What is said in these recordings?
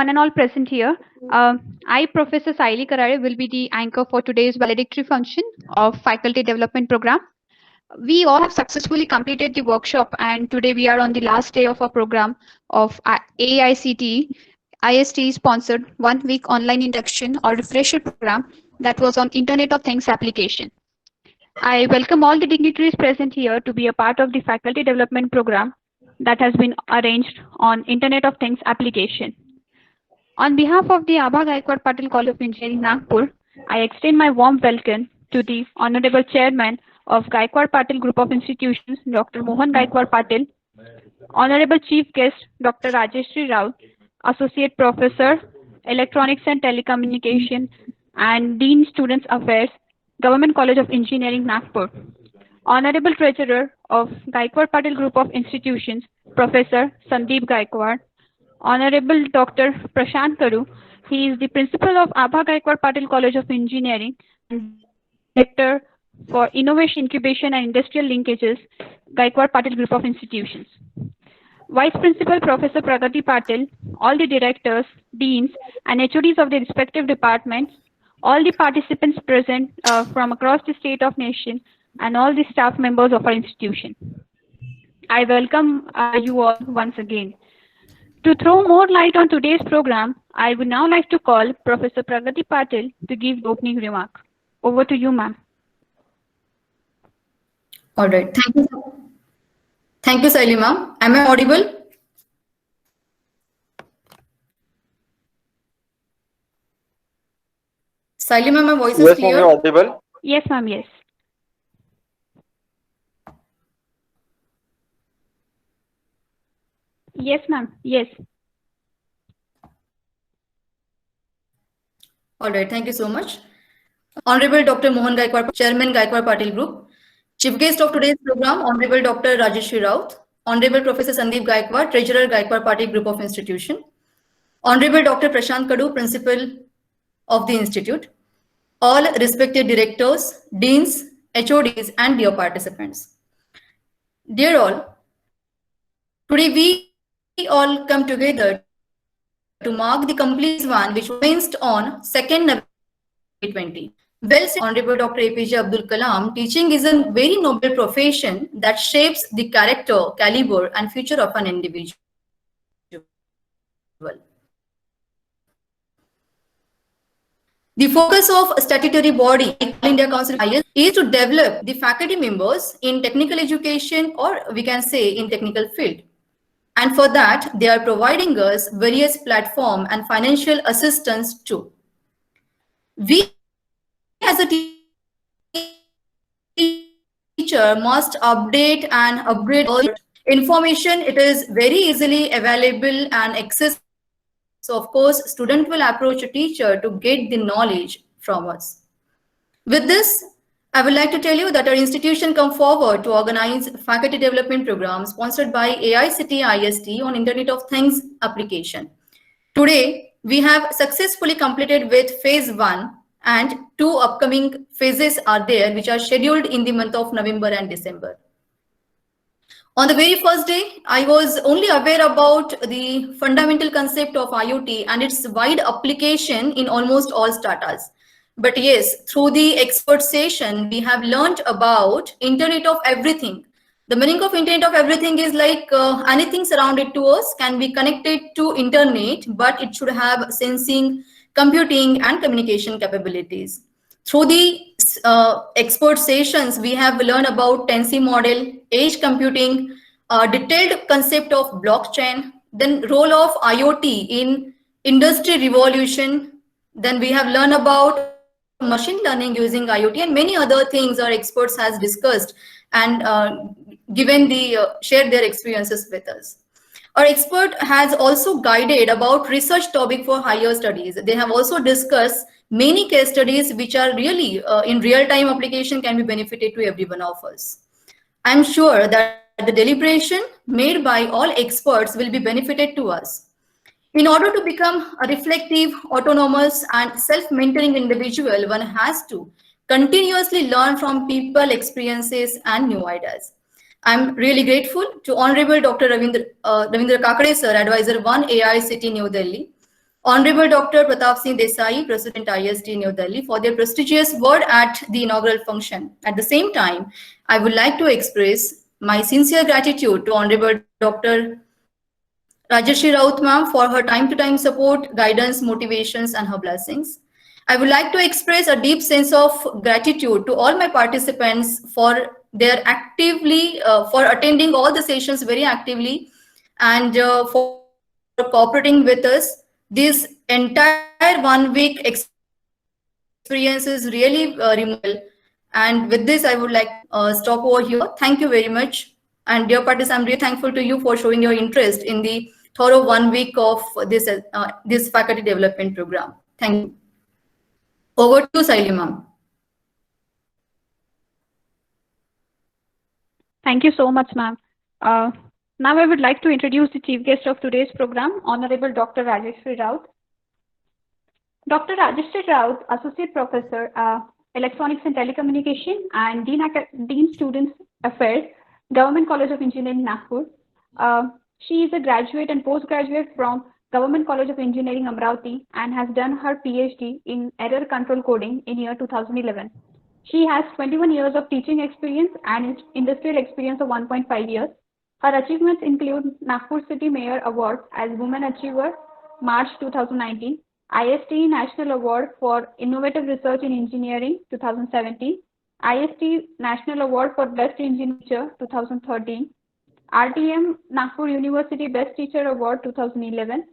one and all present here. I, Professor Saili Karare, will be the anchor for today's valedictory function of Faculty Development Program. We all have successfully completed the workshop, and today we are on the last day of our program of AICTE IST sponsored 1 week online induction or refresher program that was on Internet of Things application. I welcome all the dignitaries present here to be a part of the faculty development program that has been arranged on Internet of Things application. On behalf of the Abha Gaikwad Patil College of Engineering, Nagpur, I extend my warm welcome to the Honorable Chairman of Gaikwad Patil Group of Institutions, Dr. Mohan Gaikwad Patil, Honorable Chief Guest, Dr. Rajeshri Rao, Associate Professor, Electronics and Telecommunication, and Dean Students Affairs, Government College of Engineering, Nagpur. Honorable Treasurer of Gaikwad Patil Group of Institutions, Professor Sandeep Gaikwad. Honorable Dr. Prashant Kadu, he is the Principal of Abha Gaikwad Patil College of Engineering and Director for Innovation Incubation and Industrial Linkages, Gaikwad Patil Group of Institutions. Vice Principal Professor Pragati Patil, all the directors, deans, and HODs of the respective departments, all the participants present from across the state of nation, and all the staff members of our institution. I welcome you all once again. To throw more light on today's program, I would now like to call Professor Pragati Patil to give the opening remark. Over to you, ma'am. All right. Thank you. Thank you, Saili ma'am. Am I audible? Saili ma'am, my voice is clear? Yes, ma'am, audible. Yes, ma'am, yes. Yes, ma'am, yes. All right. Thank you so much. Honorable Dr. Mohan Gaikwad, Chairman Gaikwad Patil Group. Chief guest of today's program, Honorable Dr. Rajeshri Raut. Honorable Professor Sandeep Gaikwad, Treasurer Gaikwad Patil Group of Institution. Honorable Dr. Prashant Kadu, Principal of the Institute. All respected directors, deans, HODs, and dear participants. Dear all, today we all come together to mark the complete one which was commenced on 2nd November 2020. Well said, Honorable Dr. APJ Abdul Kalam, teaching is a very noble profession that shapes the character, caliber, and future of an individual. The focus of statutory body, India Council is to develop the faculty members in technical education, or we can say in technical field. And for that, they are providing us various platform and financial assistance too. We as a teacher must update and upgrade all information. It is very easily available and accessible. So of course, student will approach a teacher to get the knowledge from us. With this, I would like to tell you that our institution come forward to organize faculty development program sponsored by AICTE IST on Internet of Things application. Today, we have successfully completed with phase 1, and 2 upcoming phases are there which are scheduled in the month of November and December. On the very first day, I was only aware about the fundamental concept of IoT and its wide application in almost all startups. But yes, through the expert session, we have learned about Internet of Everything. The meaning of Internet of Everything is like anything surrounded to us can be connected to Internet, but it should have sensing, computing, and communication capabilities. Through the expert sessions, we have learned about Tensy model, edge computing, detailed concept of blockchain, then role of IoT in industry revolution. Then we have learned about machine learning using IoT, and many other things our experts has discussed and shared their experiences with us. Our expert has also guided about research topic for higher studies. They have also discussed many case studies which are really in real-time application can be benefited to every one of us. I'm sure that the deliberation made by all experts will be benefited to us. In order to become a reflective, autonomous, and self-mentoring individual, one has to continuously learn from people, experiences, and new ideas. I'm really grateful to Honorable Dr. Ravindra Kakade sir, Advisor 1 AICTE New Delhi, Honorable Dr. Pratap Singh Desai, President ISD New Delhi, for their prestigious word at the inaugural function. At the same time, I would like to express my sincere gratitude to Honorable Dr. Rajashri Raut ma'am for her time-to-time support, guidance, motivations, and her blessings. I would like to express a deep sense of gratitude to all my participants for their for attending all the sessions very actively and for cooperating with us. This entire 1 week experience is really remarkable. And with this, I would like to stop over here. Thank you very much. And dear participants, I'm really thankful to you for showing your interest in the thorough 1 week of this faculty development program. Thank you. Over to you, Saili ma'am. Thank you so much, ma'am. Now I would like to introduce the chief guest of today's program, Honorable Dr. Rajeshri Raut. Dr. Rajeshri Raut, Associate Professor, Electronics and Telecommunication and Dean Students Affairs, Government College of Engineering, Nagpur. She is a graduate and postgraduate from Government College of Engineering, Amravati, and has done her PhD in error control coding in year 2011. She has 21 years of teaching experience and industrial experience of 1.5 years. Her achievements include Nagpur City Mayor Award as Women Achiever, March 2019, IST National Award for Innovative Research in Engineering, 2017, IST National Award for Best Engineer, 2013, RTM Nagpur University Best Teacher Award, 2011,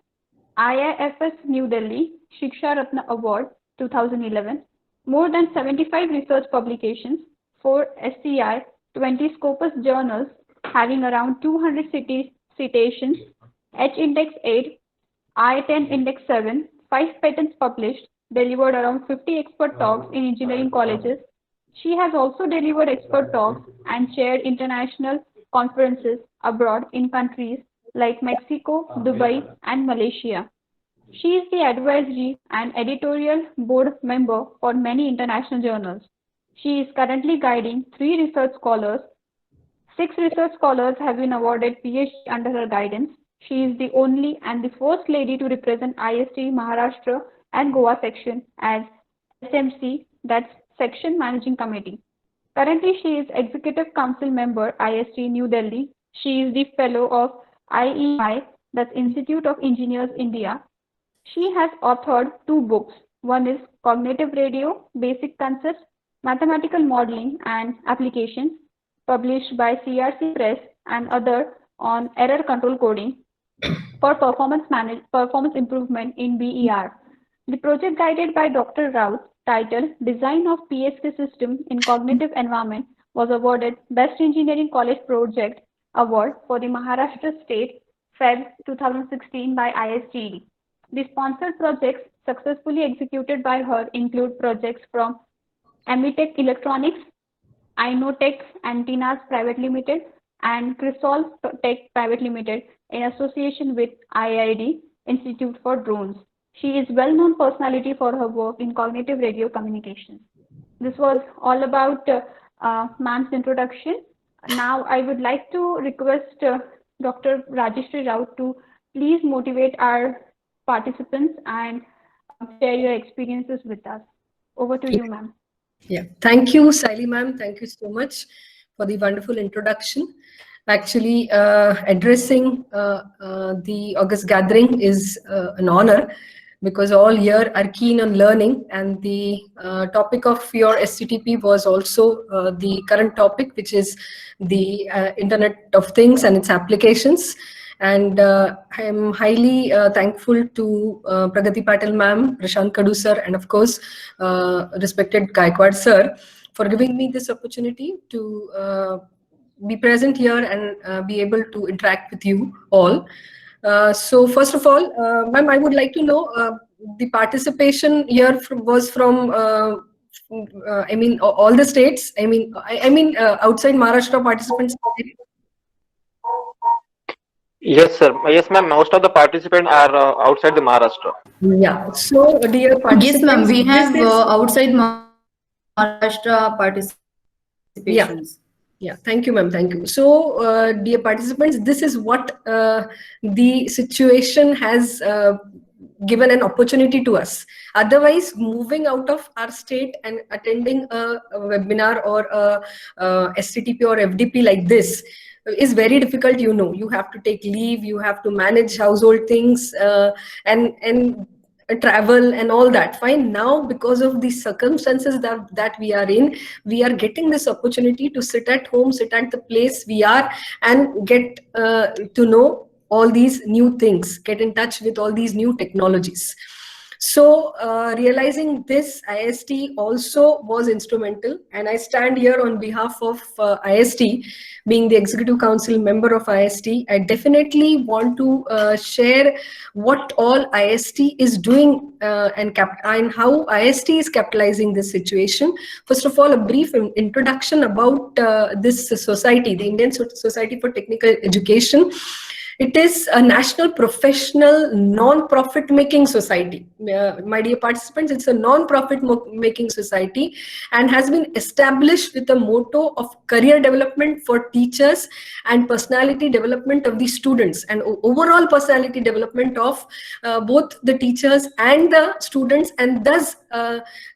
IIFS New Delhi Shiksha Ratna Award, 2011, more than 75 research publications, 4 SCI, 20 Scopus journals, having around 200 citations, H-Index 8, I-10 Index 7, 5 patents published, delivered around 50 expert talks in engineering colleges. She has also delivered expert talks and chaired international conferences abroad in countries like Mexico, Dubai, and Malaysia. She is the advisory and editorial board member for many international journals. She is currently guiding 3 research scholars. 6 research scholars have been awarded PhD under her guidance. She is the only and the first lady to represent IST Maharashtra and Goa section as SMC, that's Section Managing Committee. Currently, she is Executive Council member, IST New Delhi. She is the fellow of IEI, that's Institute of Engineers India. She has authored 2 books. One is Cognitive Radio, Basic Concepts, Mathematical Modeling and Applications, published by CRC Press, and other on Error Control Coding for performance improvement in BER. The project guided by Dr. Raut, titled Design of PSK System in Cognitive Environment, was awarded Best Engineering College Project Award for the Maharashtra State, Feb 2016 by ISTE. The sponsored projects successfully executed by her include projects from Amitech Electronics, Inotech Antennas Private Limited, and Crisol Tech Private Limited in association with IID, Institute for Drones. She is well-known personality for her work in cognitive radio communications. This was all about ma'am's introduction. Now I would like to request Dr. Rajeshri Raut to please motivate our participants and share your experiences with us. Over to you, ma'am. Yeah, thank you, Saili ma'am. Thank you so much for the wonderful introduction. Actually, addressing the August gathering is an honor, because all here are keen on learning, and the topic of your SCTP was also the current topic, which is the Internet of Things and its applications. And I am highly thankful to Pragati Patil ma'am, Prashant Kadu sir, and of course, respected Gaikwad sir, for giving me this opportunity to be present here and be able to interact with you all. So first of all, ma'am, I would like to know the participation here was from, I mean, all the states. I mean, outside Maharashtra participants. Yes, sir. Yes, ma'am. Most of the participants are outside the Maharashtra. Yeah. So, dear participants, yes, ma'am. We have outside Maharashtra participations. Yeah. Yeah, thank you, ma'am. Thank you. So, dear participants, this is what the situation has given an opportunity to us. Otherwise, moving out of our state and attending a webinar or a STTP or FDP like this is very difficult. You have to take leave, you have to manage household things, and travel and all that. Fine. Now, because of the circumstances that we are in, we are getting this opportunity to sit at home, sit at the place we are, and get to know all these new things, get in touch with all these new technologies. So realizing this, IST also was instrumental, and I stand here on behalf of IST, being the Executive Council member of IST. I definitely want to share what all IST is doing and how IST is capitalizing this situation. First of all, a brief introduction about this society, the Indian Society for Technical Education. It is a national professional non-profit making society. My dear participants, it's a non-profit making society and has been established with a motto of career development for teachers and personality development of the students, and overall personality development of both the teachers and the students, and thus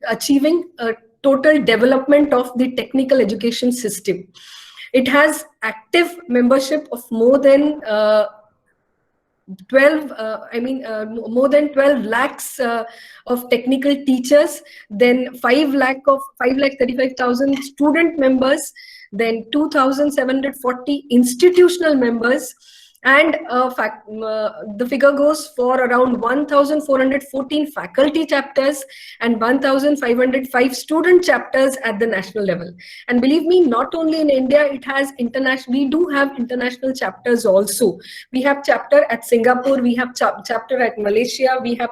achieving a total development of the technical education system. It has active membership of more than 12 lakhs of technical teachers, then 5,35,000 student members, then 2,740 institutional members, and the figure goes for around 1,414 faculty chapters and 1,505 student chapters at the national level. And believe me, not only in India, it has international. We do have international chapters also. We have chapter at Singapore. We have chapter at Malaysia. We have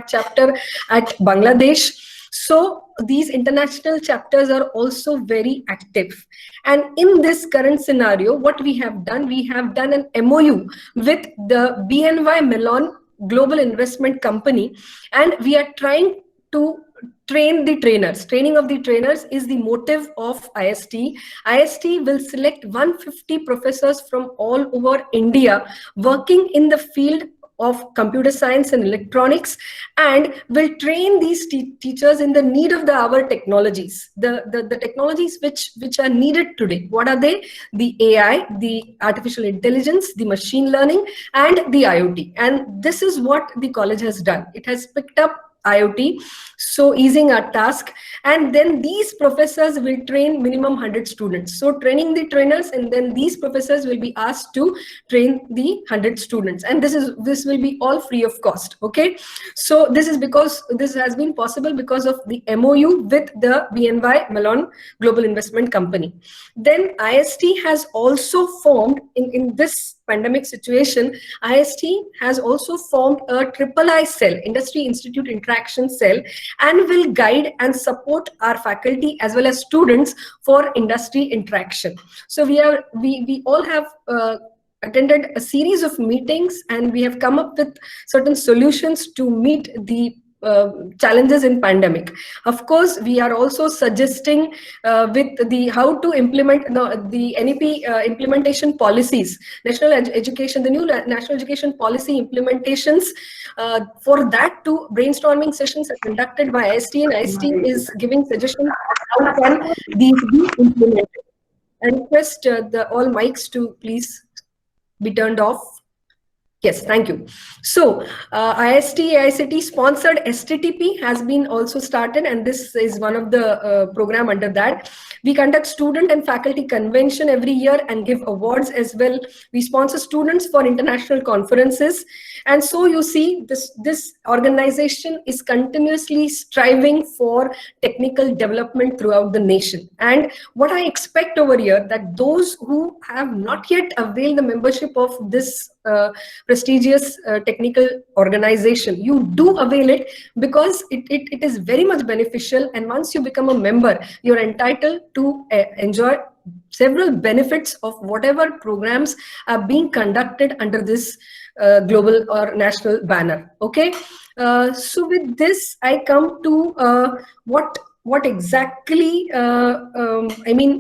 chapter at Bangladesh. So these international chapters are also very active. And in this current scenario, what we have done an MOU with the BNY Mellon Global Investment Company, and we are trying to train the trainers. Training of the trainers is the motive of IST. IST will select 150 professors from all over India working in the field of computer science and electronics, and will train these teachers in the need of the hour technologies, the technologies which are needed today. What are they? The AI, the artificial intelligence, the machine learning, and the IoT. And this is what the college has done. It has picked up IoT, so easing our task, and then these professors will train minimum 100 students. So training the trainers, and then these professors will be asked to train the 100 students, and this will be all free of cost. Okay, so this is because this has been possible because of the MOU with the BNY Mellon Global Investment Company. Then IST has also formed in this pandemic situation, IST has also formed a III cell, Industry Institute Interaction Cell, and will guide and support our faculty as well as students for industry interaction. So we all have attended a series of meetings, and we have come up with certain solutions to meet the challenges in pandemic. Of course, we are also suggesting with the how to implement the NEP implementation policies, national education, the new national education policy implementations. For that, two brainstorming sessions are conducted by IST, and IST is giving suggestions how can these be implemented. I request all mics to please be turned off. Yes, thank you. So IST AICT sponsored STTP has been also started, and this is one of the program under that. We conduct student and faculty convention every year and give awards as well. We sponsor students for international conferences. And so you see this organization is continuously striving for technical development throughout the nation. And what I expect over here, that those who have not yet availed the membership of this prestigious technical organization, you do avail it, because it is very much beneficial, and once you become a member, you're entitled to enjoy several benefits of whatever programs are being conducted under this global or national banner. Okay, so with this I come to what what exactly I mean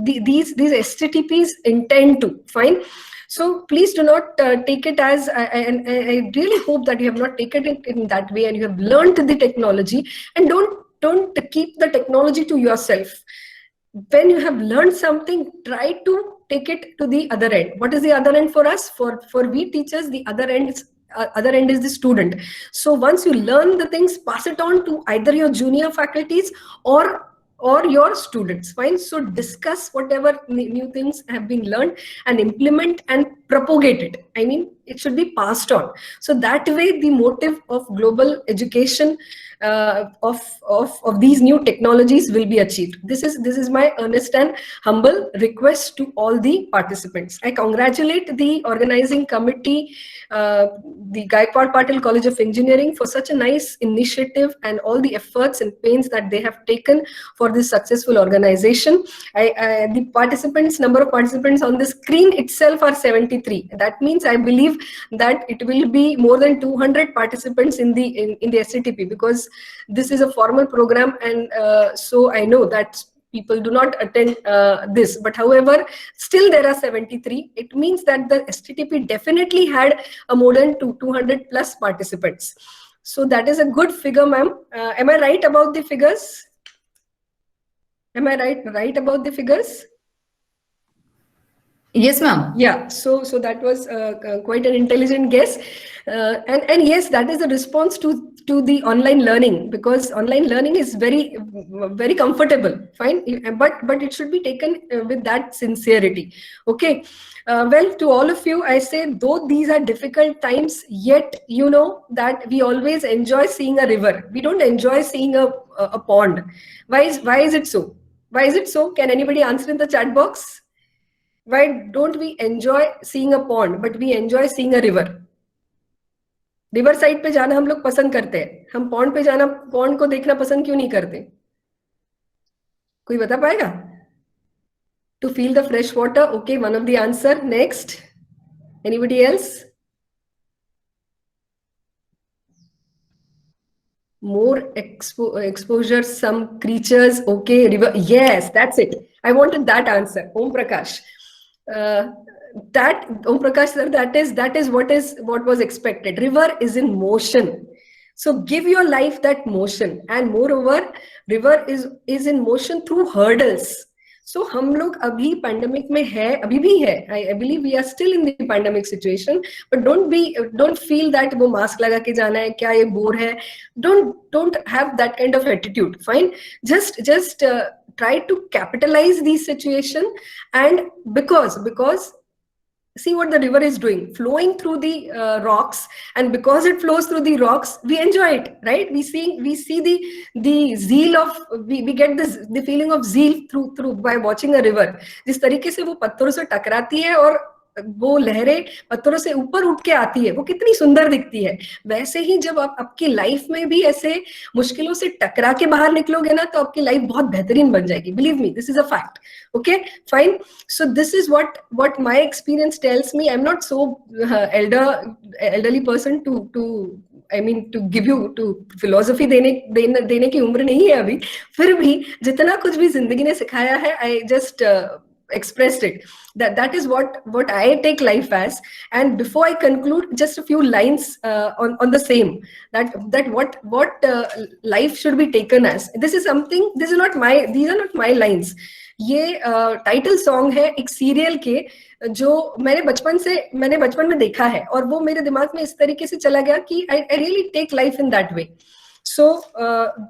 these STTPs intend to. Fine. So please do not take it as, and I really hope that you have not taken it in that way and you have learned the technology, and don't keep the technology to yourself. When you have learned something, try to take it to the other end. What is the other end for us? For we teachers, the other end is the student. So once you learn the things, pass it on to either your junior faculties or your students. Fine. So discuss whatever new things have been learned and implement and propagate it. I mean, it should be passed on. So that way the motive of global education of these new technologies will be achieved. This is my earnest and humble request to all the participants. I congratulate the organizing committee, the Gaikwad Patil College of Engineering, for such a nice initiative and all the efforts and pains that they have taken for this successful organization. The number of participants on the screen itself are 73. That means I believe that it will be more than 200 participants in the STTP, because this is a formal program, and so I know that people do not attend this, but however, still there are 73. It means that the STTP definitely had a more than 200 plus participants. So that is a good figure, ma'am. Am I right about the figures? Am I right about the figures? Yes, ma'am. Yeah, so that was quite an intelligent guess, and yes, that is a response to the online learning, because online learning is very comfortable. Fine, but it should be taken with that sincerity. Okay, well, to all of you, I say, though these are difficult times, yet you know that we always enjoy seeing a river. We don't enjoy seeing a pond. Why is it so? Why is it so? Can anybody answer in the chat box? Why don't we enjoy seeing a pond, but we enjoy seeing a river? River side पे जाना हम लोग पसंद करते हैं, हम pond पे जाना, पॉन्ड को देखना पसंद क्यों नहीं करते? कोई बता पाएगा? To feel the fresh water. Okay, one of the answer. Next, anybody else? More exposure, some creatures. Okay, river. Yes, that's it. I wanted that answer. Om Prakash. That Om Prakash sir, that is what was expected. River is in motion, so give your life that motion, and moreover, river is in motion through hurdles. So हम लोग अभी pandemic में है, अभी भी है. I believe we are still in the pandemic situation, but don't feel that वो mask लगा के जाना है, क्या ये bore है. Don't have that kind of attitude. Fine, just try to capitalize the situation, and because see what the river is doing, flowing through the rocks, and because it flows through the rocks, we enjoy it, right? We see the zeal of, we get the feeling of zeal through by watching a river. जिस तरीके से वो पत्थरों से टकराती है और वो लहरें पत्थरों से ऊपर उठ के आती है, वो कितनी सुंदर दिखती है. वैसे ही जब आप आपकी लाइफ में भी ऐसे मुश्किलों से टकरा के बाहर निकलोगे ना, तो आपकी लाइफ बहुत बेहतरीन बन जाएगी. Believe me, this is a fact. Okay, fine. So this is what my experience tells me. I'm not so elderly person to I mean to give you to philosophy देने की उम्र नहीं है अभी. फिर भी जितना कुछ भी जिंदगी ने सिखाया है, I just expressed it. That is what I take life as. And before I conclude, just a few lines on the same, that what life should be taken as. This is these are not my lines. ये title song है एक serial के, जो मैंने बचपन में देखा है, और वो मेरे दिमाग में इस तरीके से चला गया कि I really take life in that way. So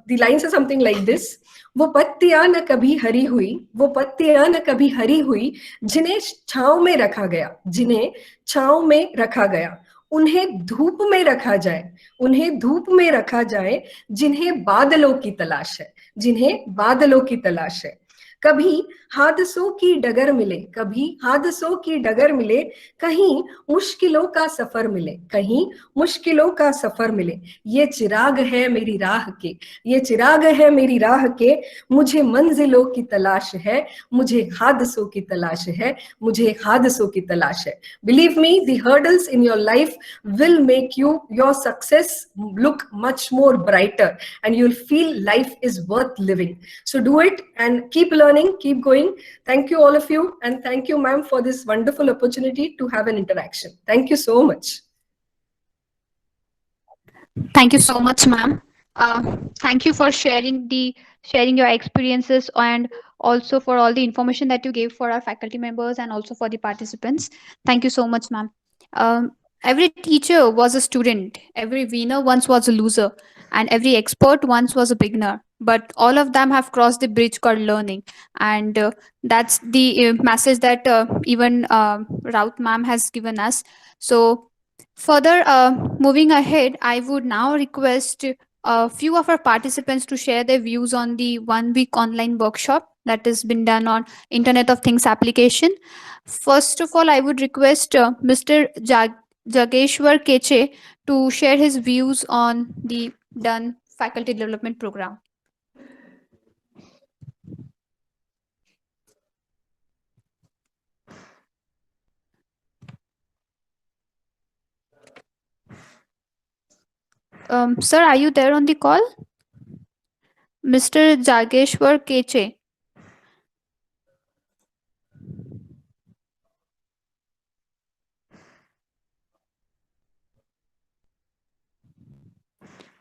the lines are something like this. वो पत्तियां न कभी हरी हुई, वो पत्तियां न कभी हरी हुई, जिन्हें छांव में रखा गया, जिन्हें छांव में रखा गया, उन्हें धूप में रखा जाए, उन्हें धूप में रखा जाए, जिन्हें बादलों की तलाश है, जिन्हें बादलों की तलाश है. कभी हादसों की डगर मिले, कभी हादसों की डगर मिले, कहीं मुश्किलों का सफर मिले, कहीं मुश्किलों का सफर मिले, ये चिराग है मेरी राह के, ये चिराग है मेरी राह के, मुझे मंजिलों की तलाश है, मुझे हादसों की तलाश है, मुझे हादसों की तलाश है. Believe me, the hurdles in your life will make your success look much more brighter, and you'll feel life is worth living. So do it and keep learning, keep going. Thank you all of you, and thank you, ma'am, for this wonderful opportunity to have an interaction. Thank you so much. Thank you so much, ma'am. Thank you for sharing your experiences, and also for all the information that you gave for our faculty members and also for the participants. Thank you so much, ma'am. Every teacher was a student, every winner once was a loser, and every expert once was a beginner. But all of them have crossed the bridge called learning, and that's the message that even Raut ma'am has given us. So further, moving ahead, I would now request a few of our participants to share their views on the 1 week online workshop that has been done on Internet of Things application. First of all, I would request Mr. Jageshwar Keche to share his views on the done faculty development program. Sir, are you there on the call? Mr. Jageshwar Keche.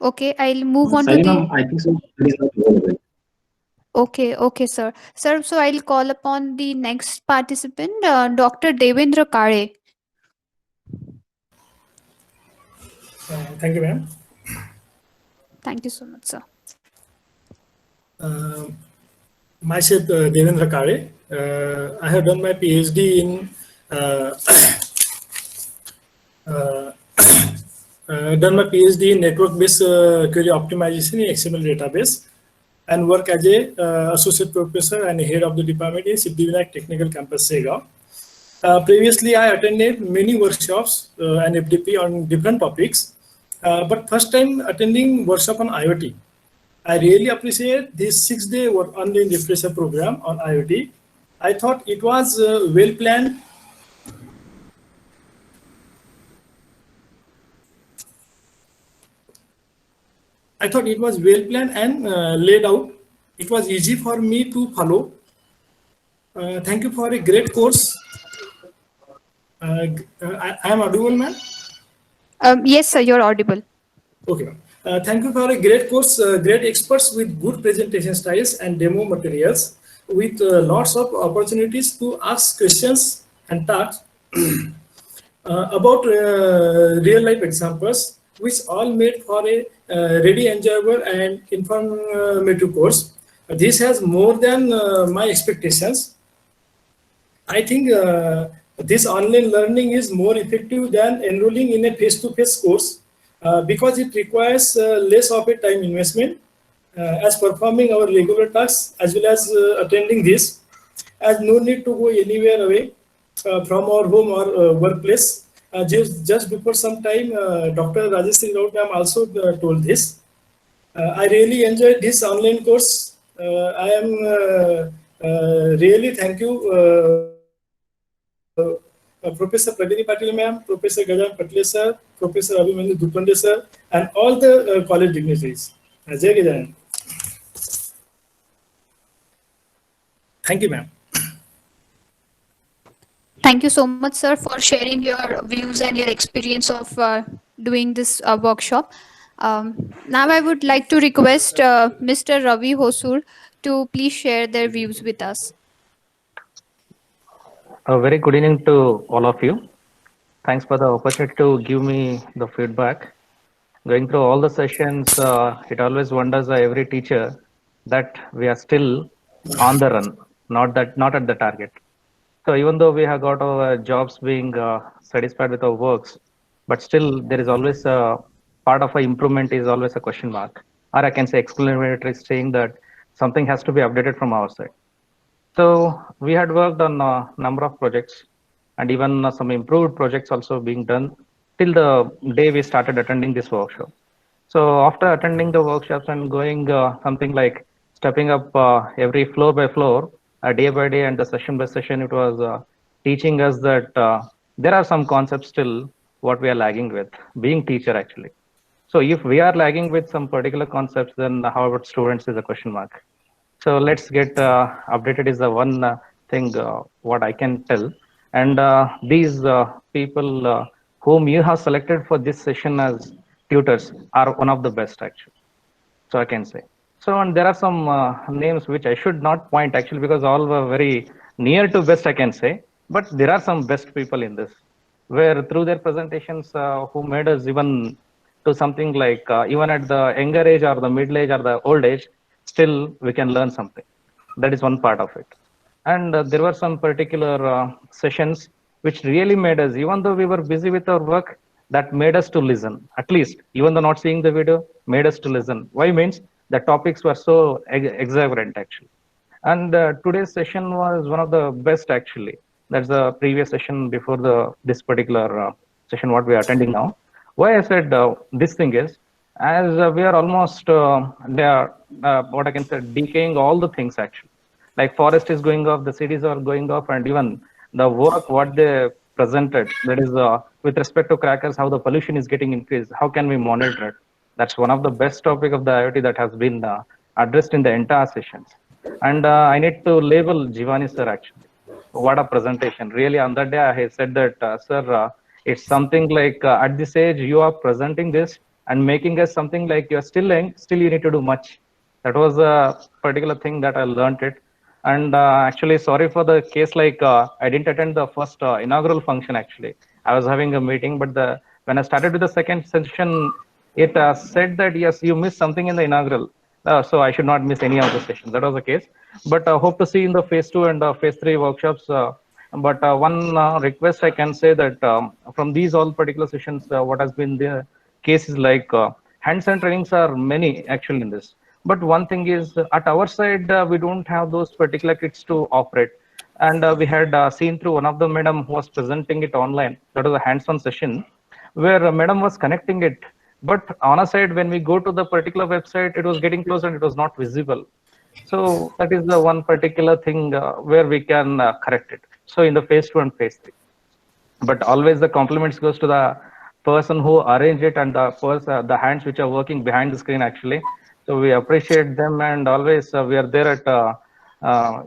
Okay, I'll move on to Sorry, the. ma'am, I think so. It is not available. Okay, sir. Sir, so I'll call upon the next participant, Dr. Devendra Kare. Thank you, ma'am. Thank you so much, sir. Myself, Devendra Kare. I have done my PhD in done my PhD in network-based query optimization in XML database, and work as a associate professor and head of the department in Siddhivinayak Technical Campus, Segaon. Previously, I attended many workshops and FDP on different topics, but first time attending workshop on IoT. I really appreciate this 6-day online refresher program on IoT. I thought it was well planned. I thought it was well planned and laid out. It was easy for me to follow. Thank you for a great course. I am audible, ma'am? Yes, sir, you're audible. Okay. Thank you for a great course, great experts with good presentation styles and demo materials, with lots of opportunities to ask questions and talk about real life examples, which all made for a ready, enjoyable, and informative course. This has more than my expectations. I think this online learning is more effective than enrolling in a face-to-face course because it requires less of a time investment as performing our regular tasks as well as attending this, as no need to go anywhere away from our home or workplace. Just before some time, Dr. Rajeshri Raut ma'am also told this. I really enjoyed this online course. I am really thank you. Professor Pragati Patil ma'am, Professor Gajan Patle sir, Professor Abhimanyu Dupande sir, and all the college dignitaries. Jai Gajan. Thank you, ma'am. Thank you so much, sir, for sharing your views and your experience of doing this workshop. Now, I would like to request Mr. Ravi Hosur to please share their views with us. A very good evening to all of you. Thanks for the opportunity to give me the feedback. Going through all the sessions, it always wonders every teacher that we are still on the run, not at the target. So even though we have got our jobs being satisfied with our works, but still there is always a part of a improvement is always a question mark, or I can say exclamatory saying that something has to be updated from our side. So we had worked on a number of projects and even some improved projects also being done till the day we started attending this workshop. So after attending the workshops and going something like stepping up every floor by floor, day by day and the session by session, it was teaching us that there are some concepts still what we are lagging with, being teacher actually. So if we are lagging with some particular concepts, then how about students is a question mark. So let's get updated is the one thing what I can tell. And these people whom you have selected for this session as tutors are one of the best actually. So I can say. So and there are some names which I should not point actually because all were very near to best I can say. But there are some best people in this where through their presentations who made us even to something like even at the younger age or the middle age or the old age, still we can learn something. That is one part of it. And there were some particular sessions which really made us, even though we were busy with our work, that made us to listen. At least, even though not seeing the video, made us to listen. Why means the topics were so exuberant actually. And today's session was one of the best actually. That's the previous session before the this particular session what we are attending now. Why I said this thing is, as we are almost there, what I can say, decaying all the things actually. Like forest is going off, the cities are going off, and even the work what they presented, that is with respect to crackers, how the pollution is getting increased. How can we monitor it? That's one of the best topic of the IoT that has been addressed in the entire sessions. And I need to label Jivani sir actually. What a presentation. Really on that day I said that, sir, it's something like at this age you are presenting this and making us something like you're still young, still you need to do much. That was a particular thing that I learned it. And actually, sorry for the case like I didn't attend the first inaugural function actually. I was having a meeting, but when I started with the second session, it said that yes, you missed something in the inaugural. So I should not miss any of the sessions. That was the case. But hope to see in the phase 2 and phase 3 workshops. But one request I can say that from these all particular sessions, what has been the case is like hands-on trainings are many actually in this. But one thing is at our side, we don't have those particular kits to operate. And we had seen through one of the madam who was presenting it online. That was a hands-on session where a madam was connecting it. But on a side, when we go to the particular website, it was getting closed and it was not visible. So that is the one particular thing where we can correct it. So in the phase 2 and phase 3. But always the compliments goes to the person who arranged it and the hands which are working behind the screen actually. So we appreciate them, and always we are there at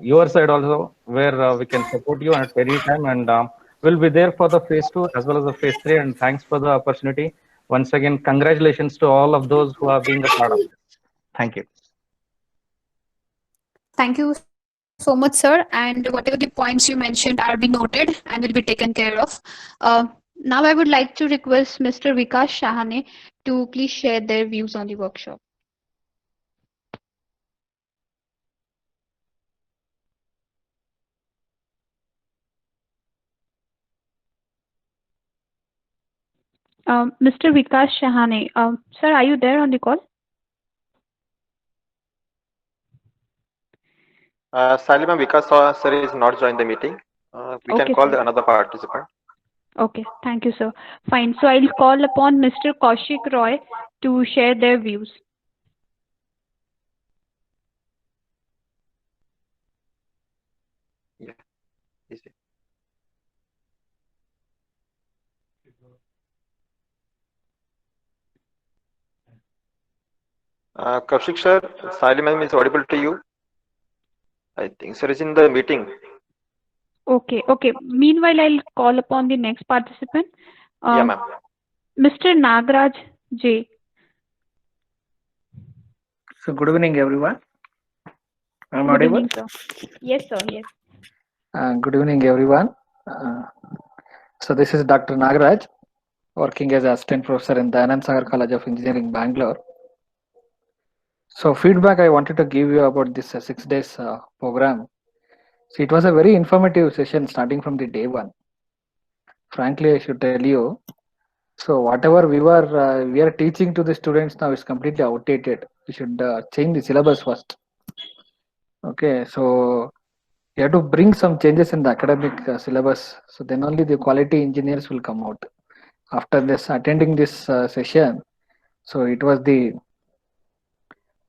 your side also, where we can support you at any time, and we'll be there for the phase 2 as well as the phase 3. And thanks for the opportunity. Once again, congratulations to all of those who are being a part of this. Thank you. Thank you so much, sir. And whatever the points you mentioned are being noted and will be taken care of. Now I would like to request Mr. Vikas Shahane to please share their views on the workshop. Mr. Vikas Shahane, sir, are you there on the call? Salima, Vikas sir is not joined the meeting. We Okay, can call sir. another participant. Okay, thank you, sir. Fine. So I'll call upon Mr. Kaushik Roy to share their views. Yeah. Easy. Kaushik sir, Salima is audible to you. I think sir is in the meeting. Okay, okay. Meanwhile, I'll call upon the next participant. Yeah, ma'am. Mr. Nagraj J. So good evening, everyone. I'm Good audible. evening, sir. Yes, sir. Yes. Good evening, everyone. So this is Dr. Nagaraj, working as assistant professor in Dayanand Sagar College of Engineering, Bangalore. So feedback I wanted to give you about this 6 days program. So it was a very informative session starting from the day one. Frankly, I should tell you. So whatever we are teaching to the students now is completely outdated. We should change the syllabus first. Okay, so you have to bring some changes in the academic syllabus. So then only the quality engineers will come out. After this, attending this session, so it was the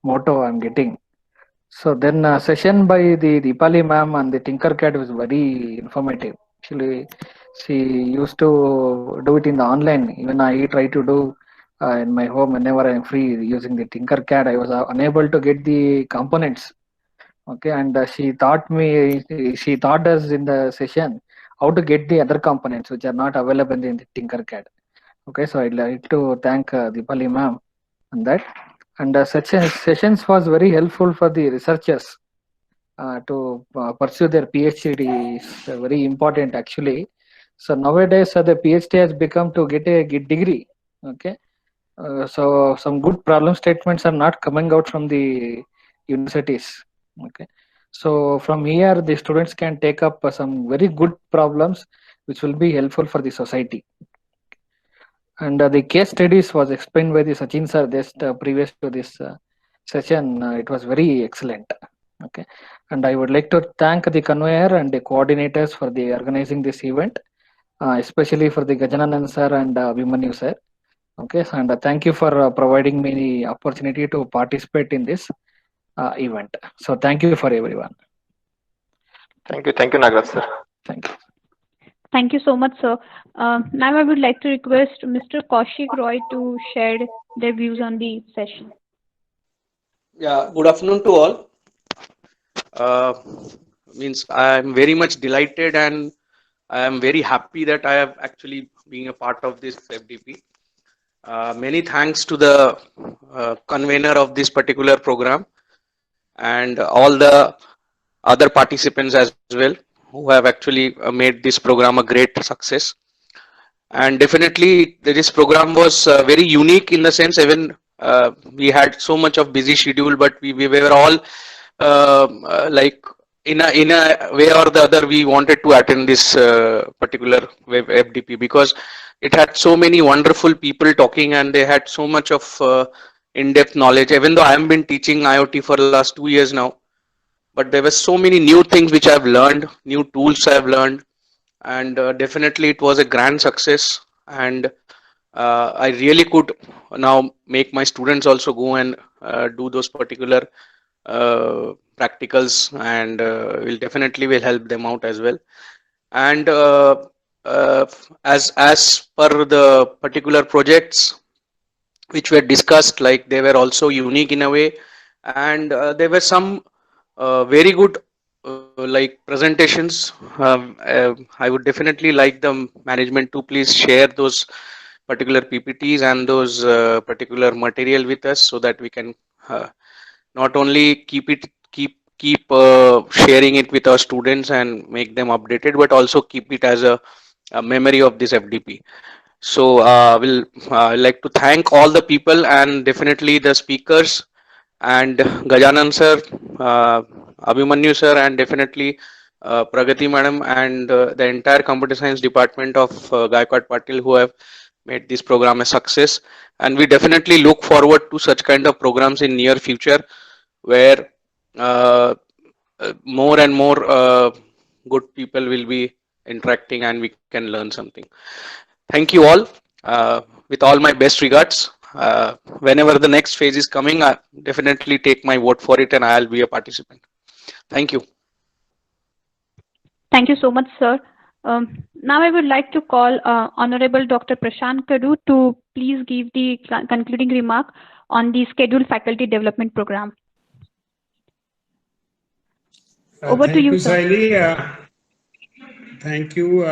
motto I'm getting. So then session by the Deepali ma'am and the Tinkercad was very informative. Actually, she used to do it in the online. Even I try to do in my home whenever I'm free using the Tinkercad. I was unable to get the components. Okay, and she taught us in the session how to get the other components which are not available in the Tinkercad. Okay, so I'd like to thank Deepali ma'am on that. And sessions was very helpful for the researchers to pursue their PhD is very important actually. So nowadays the PhD has become to get a good degree. Okay, so some good problem statements are not coming out from the universities. Okay, so from here the students can take up some very good problems which will be helpful for the society. And the case studies was explained by the Sachin sir just previous to this session. It was very excellent. Okay, and I would like to thank the conveyor and the coordinators for the organizing this event, especially for the Gajananand sir and Abhimanyu sir. Okay, and thank you for providing me the opportunity to participate in this event. So thank you for everyone. Thank you, Nagaraj sir. Thank you. Thank you so much, sir. Now I would like to request Mr. Kaushik Roy to share their views on the session. Yeah, good afternoon to all. Means I am very much delighted and I am very happy that I have actually been a part of this FDP. Many thanks to the convener of this particular program and all the other participants as well who have actually made this program a great success. And definitely this program was very unique in the sense even we had so much of busy schedule, but we were all like in a way or the other we wanted to attend this particular web FDP because it had so many wonderful people talking and they had so much of in-depth knowledge. Even though I have been teaching IoT for the last 2 years now, but there were so many new things which I've learned, new tools I've learned, and definitely it was a grand success. And I really could now make my students also go and do those particular practicals, and will definitely help them out as well. And as per the particular projects which were discussed, like they were also unique in a way, and there were some very good like presentations. I would definitely like the management to please share those particular PPTs and those particular material with us so that we can not only keep sharing it with our students and make them updated, but also keep it as a memory of this FDP. So we'll like to thank all the people and definitely the speakers and Gajanan sir, Abhimanyu sir, and definitely Pragati madam and the entire computer science department of Gaikwad Patil who have made this program a success. And we definitely look forward to such kind of programs in near future where more and more good people will be interacting and we can learn something. Thank you all. With all my best regards. Whenever the next phase is coming, I definitely take my vote for it and I'll be a participant. Thank you. Thank you so much, sir. Now I would like to call Honorable Dr. Prashant Kadu to please give the concluding remark on the scheduled faculty development program. Over to you, sir. Saili. Thank you.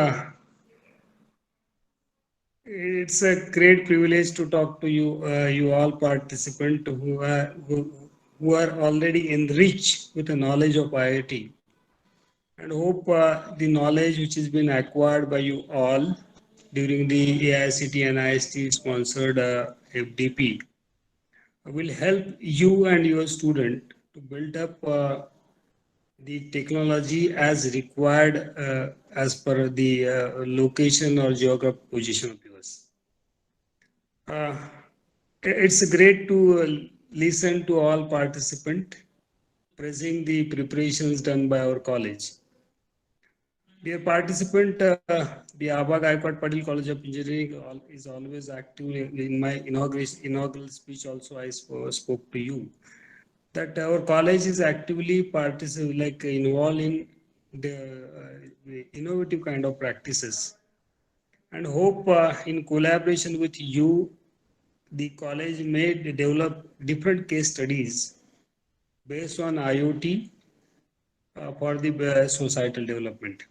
It's a great privilege to talk to you, you all participants who are already enriched with the knowledge of IoT, and hope the knowledge which has been acquired by you all during the AICT and IST sponsored FDP will help you and your student to build up the technology as required as per the location or geographic position of yours. It's great to listen to all participants praising the preparations done by our college. Dear participant, the Aba Gaikwad Patil College of Engineering is always active. In my inaugural speech also I spoke to you that our college is actively involved in the innovative kind of practices, and hope in collaboration with you, the college may develop different case studies based on IoT for the societal development.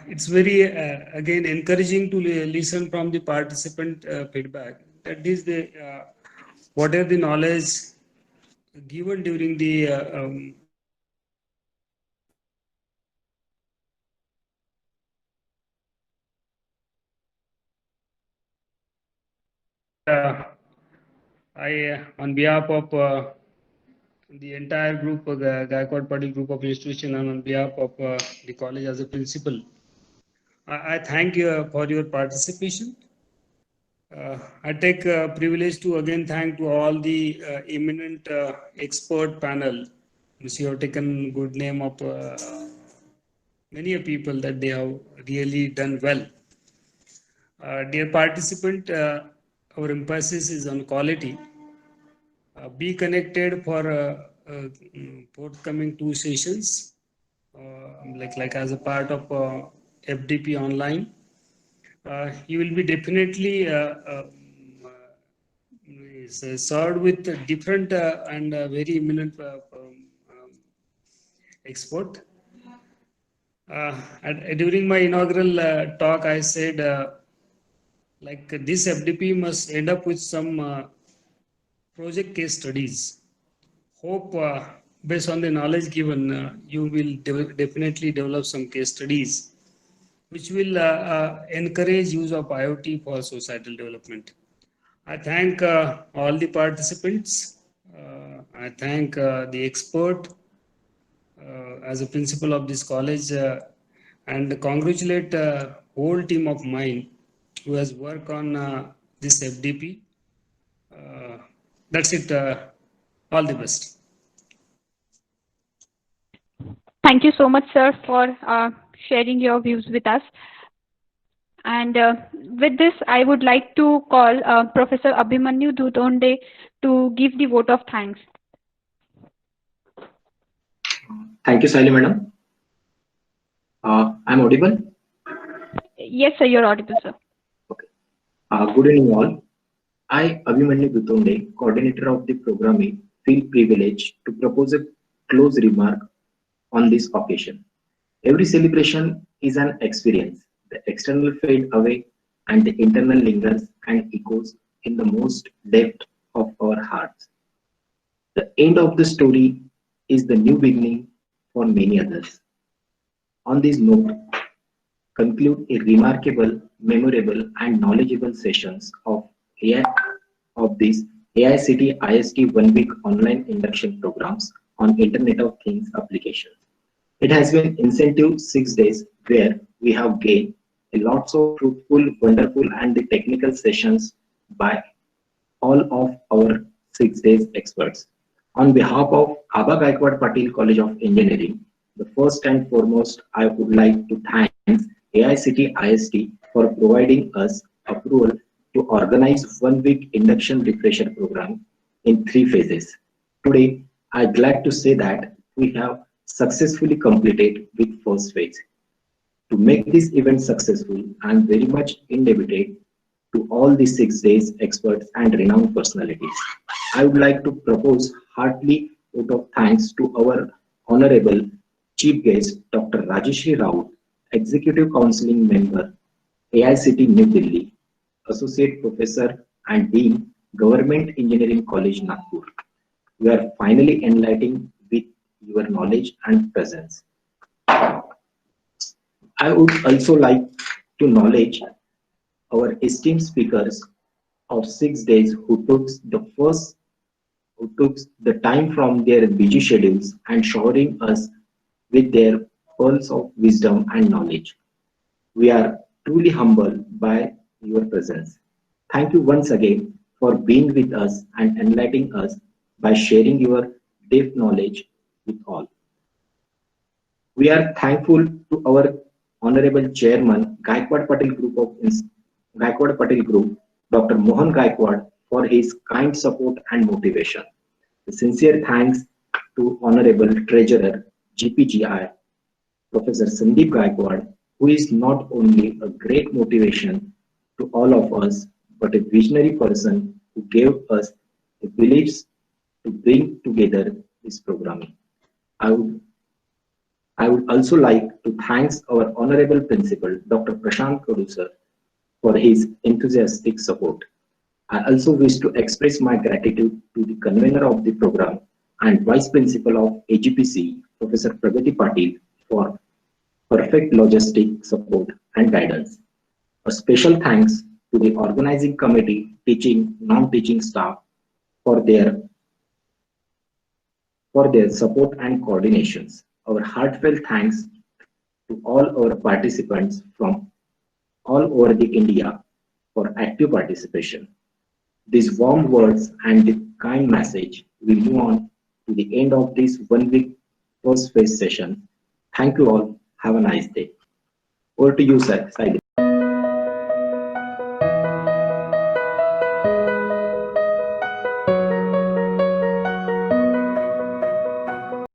It's very again encouraging to listen from the participant feedback that is the whatever the knowledge given during the I on behalf of the entire group, Gaikwad Patil Group of Institution, and on behalf of the college as a principal, I thank you for your participation. I take privilege to again thank to all the eminent expert panel, which you have taken good name of many people that they have really done well. Dear participant, our emphasis is on quality. Be connected for forthcoming 2 sessions, like as a part of FDP online. You will be definitely served with different and very eminent expert. During my inaugural talk, I said like this FDP must end up with some project case studies. Hope based on the knowledge given, you will definitely develop some case studies which will encourage use of IoT for societal development. I thank all the participants. I thank the expert as a principal of this college and congratulate whole team of mine who has worked on this FDP. That's it. All the best. Thank you so much, sir, for sharing your views with us. And with this, I would like to call Professor Abhimanyu Dhutonde to give the vote of thanks. Thank you, Saili madam. I'm audible? Yes, sir, you're audible, sir. Okay. Good evening, all. I, Abhimanyu Dhutonde, coordinator of the programming, feel privileged to propose a close remark on this occasion. Every celebration is an experience. The external fade away and the internal lingers and echoes in the most depth of our hearts. The end of the story is the new beginning for many others. On this note, conclude a remarkable, memorable, and knowledgeable sessions of this AICTE IST 1 week online induction programs on Internet of Things applications. It has been incentive 6 days where we have gained a lots of fruitful, wonderful, and the technical sessions by all of our 6 days experts. On behalf of Aba Gaikwad Patil College of Engineering, the first and foremost, I would like to thank AICTE IST for providing us approval to organize 1 week induction refresher program in 3 phases. Today, I'm glad to say that we have successfully completed with first phase. To make this event successful, I am very much indebted to all the 6 days experts and renowned personalities. I would like to propose heartily vote of thanks to our honorable chief guest, Dr. Rajeshri Rao, Executive Counseling Member, AICTE New Delhi, Associate Professor and Dean, Government Engineering College, Nagpur. We are finally enlightening with your knowledge and presence. I would also like to acknowledge our esteemed speakers of 6 days who took the time from their busy schedules and showering us with their pearls of wisdom and knowledge. We are truly humbled by your presence. Thank you once again for being with us and enlightening us by sharing your deep knowledge with all. We are thankful to our Honorable Chairman, Gaikwad Patel Group, Dr. Mohan Gaikwad, for his kind support and motivation. A sincere thanks to Honorable Treasurer, GPGI, Professor Sandeep Gaikwad, who is not only a great motivation to all of us, but a visionary person who gave us the beliefs to bring together this programming. I would also like to thank our Honorable Principal, Dr. Prashant Kadu sir, for his enthusiastic support. I also wish to express my gratitude to the convener of the program and Vice Principal of AGPC, Professor Pragati Patil, for perfect logistic support and guidance. A special thanks to the organizing committee, teaching, non-teaching staff for their support and coordinations. Our heartfelt thanks to all our participants from all over the India for active participation. These warm words and the kind message will move on to the end of this 1 week first phase session. Thank you all. Have a nice day. Over to you, sir. Saidi.